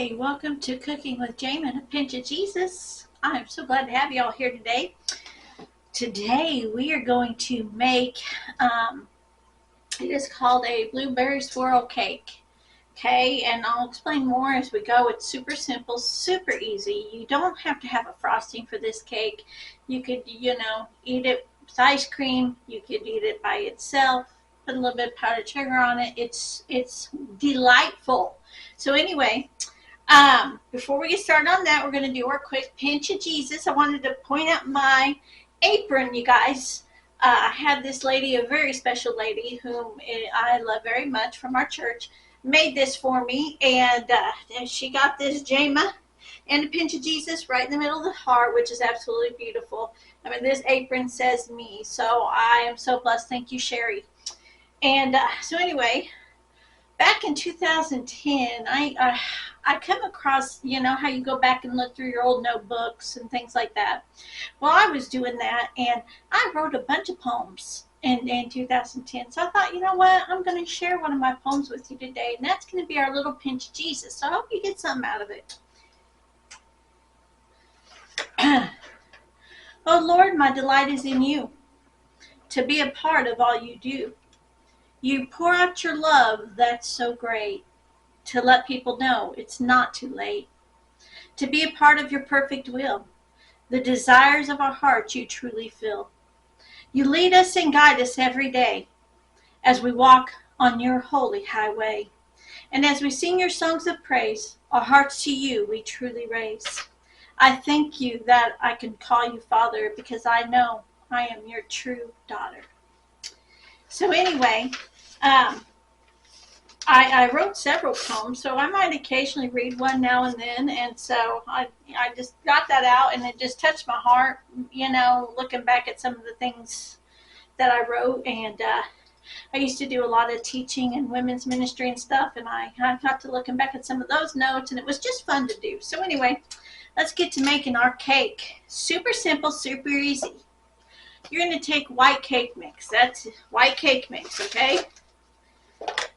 Hi, welcome to Cooking with Jamie and a Pinch of Jesus. I'm so glad to have you all here today. Today we are going to make, it is called a blueberry swirl cake. Okay, and I'll explain more as we go. It's super simple, super easy. You don't have to have a frosting for this cake. You could, eat it with ice cream. You could eat it by itself. Put a little bit of powdered sugar on it. It's delightful. So anyway, before we get started on that, we're going to do our quick pinch of Jesus. I wanted to point out my apron, you guys. I had this lady, a very special lady, whom I love very much from our church, made this for me, and she got this Jama and a pinch of Jesus right in the middle of the heart, which is absolutely beautiful. I mean, this apron says me, so I am so blessed. Thank you, Sherry. And so anyway, back in 2010, I come across, how you go back and look through your old notebooks and things like that. Well, I was doing that, and I wrote a bunch of poems in 2010. So I thought, you know what, I'm going to share one of my poems with you today, and that's going to be our little pinch of Jesus. So I hope you get something out of it. Oh, Lord, my delight is in you, to be a part of all you do. You pour out your love that's so great, to let people know it's not too late, to be a part of your perfect will. The desires of our hearts you truly fill. You lead us and guide us every day as we walk on your holy highway. And as we sing your songs of praise, our hearts to you we truly raise. I thank you that I can call you Father, because I know I am your true daughter. So anyway, I wrote several poems, so I might occasionally read one now and then, and so I just got that out, and it just touched my heart, looking back at some of the things that I wrote. And I used to do a lot of teaching and women's ministry and stuff, and I got to looking back at some of those notes, and it was just fun to do. So anyway, let's get to making our cake. Super simple, super easy. You're going to take white cake mix. That's white cake mix, okay?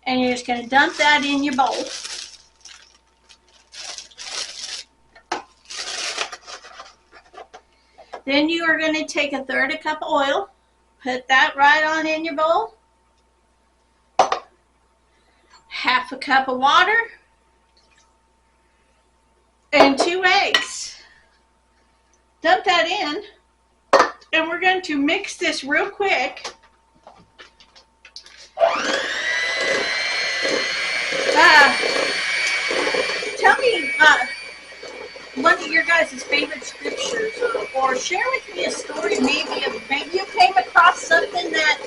And you're just going to dump that in your bowl. Then you are going to take a third a cup of oil. Put that right on in your bowl. Half a cup of water. And 2 eggs. Dump that in. And we're going to mix this real quick. Tell me one of your guys' favorite scriptures, or share with me a story maybe you came across something that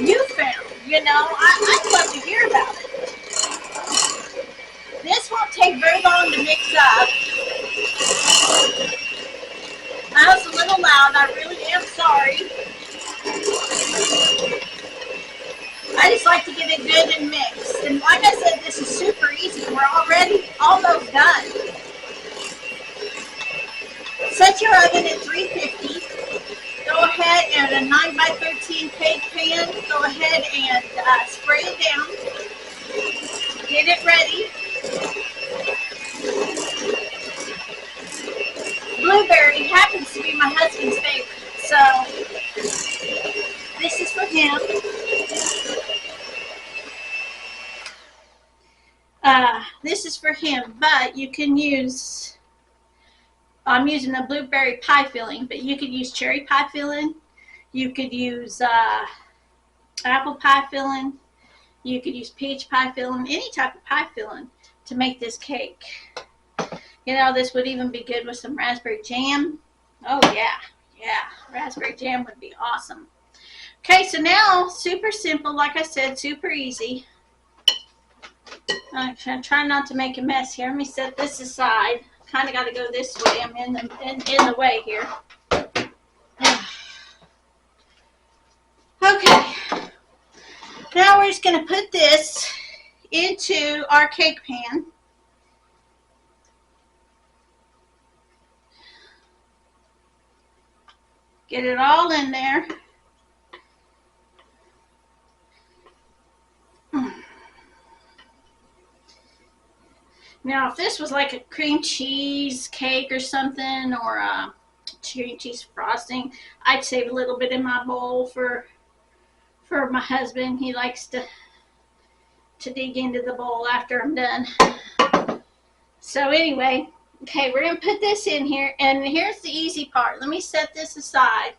you found. I'd love to hear about it. This won't take very long to mix up. I was a little loud. I really am sorry. I just like to get it good and mixed. And like I said, this is super easy. We're already almost done. Set your oven at 350. Go ahead and a 9x13 cake pan. Go ahead and spray it down. Get it ready. Blueberry happens to be my husband's favorite. So this is for him. This is for him, but you can use, I'm using a blueberry pie filling, but you could use cherry pie filling. You could use apple pie filling. You could use peach pie filling, any type of pie filling to make this cake. This would even be good with some raspberry jam. Oh, yeah, raspberry jam would be awesome. Okay, so now, super simple, like I said, super easy. I'm trying not to make a mess here. Let me set this aside. Kind of got to go this way. I'm in the way here. Okay. Now we're just going to put this into our cake pan. Get it all in there. Now, if this was like a cream cheese cake or something, or a cream cheese frosting, I'd save a little bit in my bowl for my husband. He likes to dig into the bowl after I'm done. So anyway, okay, we're going to put this in here, and here's the easy part. Let me set this aside.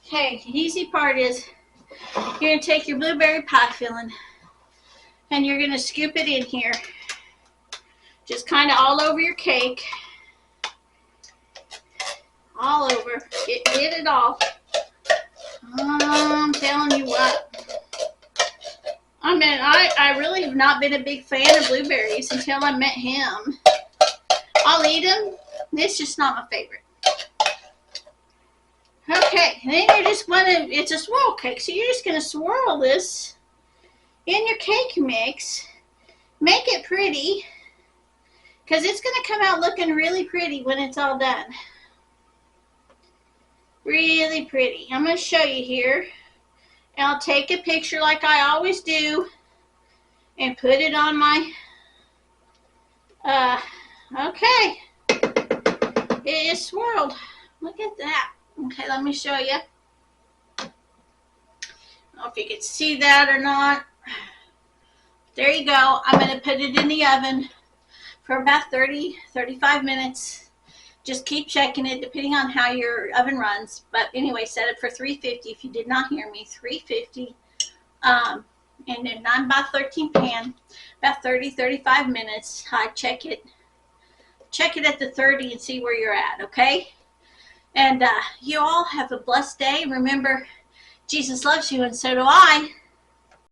Okay, the easy part is you're going to take your blueberry pie filling, and you're going to scoop it in here, just kind of all over your cake, all over. Get it all. I'm telling you what. I mean, I really have not been a big fan of blueberries until I met him. I'll eat them. It's just not my favorite. Okay, then you're just going to, it's a swirl cake, so you're just going to swirl this in your cake mix. Make it pretty, because it's going to come out looking really pretty when it's all done. Really pretty. I'm going to show you here. And I'll take a picture like I always do and put it on my, okay. It is swirled. Look at that. Okay, let me show you. I don't know if you can see that or not. There you go. I'm going to put it in the oven for about 35 minutes. Just keep checking it depending on how your oven runs. But anyway, set it for 350 if you did not hear me. 350. And a 9x13 pan. About 35 minutes. I check it. Check it at the 30 and see where you're at, okay? And you all have a blessed day. Remember, Jesus loves you and so do I.